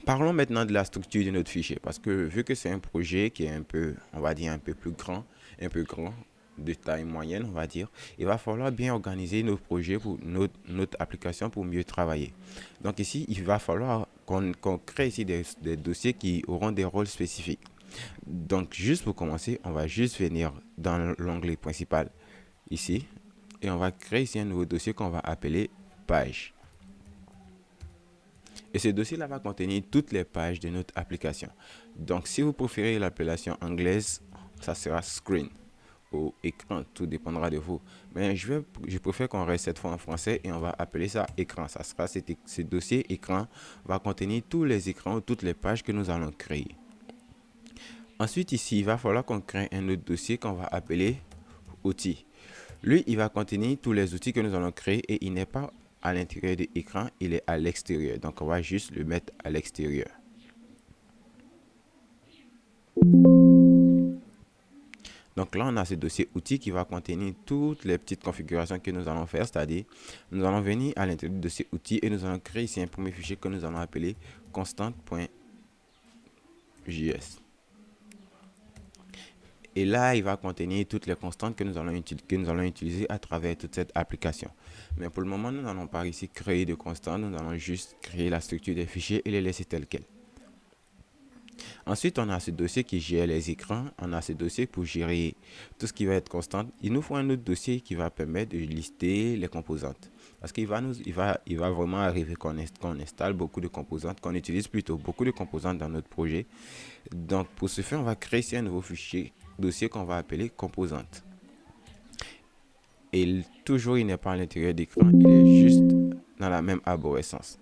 Parlons maintenant de la structure de notre fichier parce que vu que c'est un projet qui est un peu, on va dire, un peu grand, de taille moyenne, on va dire, il va falloir bien organiser nos projets pour notre application pour mieux travailler. Donc ici, il va falloir qu'on crée ici des dossiers qui auront des rôles spécifiques. Donc juste pour commencer, on va juste venir dans l'onglet principal ici et on va créer ici un nouveau dossier qu'on va appeler page. Et ce dossier-là va contenir toutes les pages de notre application. Donc, si vous préférez l'appellation anglaise, ça sera screen ou écran, tout dépendra de vous. Mais je préfère qu'on reste cette fois en français et on va appeler ça écran. Ça sera ce dossier écran va contenir tous les écrans ou toutes les pages que nous allons créer. Ensuite, ici, il va falloir qu'on crée un autre dossier qu'on va appeler outils. Lui, il va contenir tous les outils que nous allons créer et il n'est pas à l'intérieur de l'écran, il est à l'extérieur. Donc, on va juste le mettre à l'extérieur. Donc là, on a ce dossier outils qui va contenir toutes les petites configurations que nous allons faire, c'est-à-dire nous allons venir à l'intérieur du dossier outils et nous allons créer ici un premier fichier que nous allons appeler constant.js. Et là, il va contenir toutes les constantes que nous allons utiliser à travers toute cette application. Mais pour le moment, nous n'allons pas ici créer de constantes, nous allons juste créer la structure des fichiers et les laisser tels quels. Ensuite, on a ce dossier qui gère les écrans, on a ce dossier pour gérer tout ce qui va être constant. Il nous faut un autre dossier qui va permettre de lister les composantes. Parce qu'il va vraiment arriver qu'on installe beaucoup de composantes, qu'on utilise plutôt beaucoup de composantes dans notre projet. Donc, pour ce faire, on va créer ici un nouveau fichier, dossier qu'on va appeler composantes. Et toujours, il n'est pas à l'intérieur d'écran, il est juste dans la même arborescence.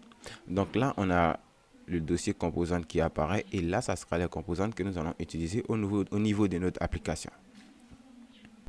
Donc là, on a le dossier composante qui apparaît et là, ça sera les composantes que nous allons utiliser au niveau de notre application.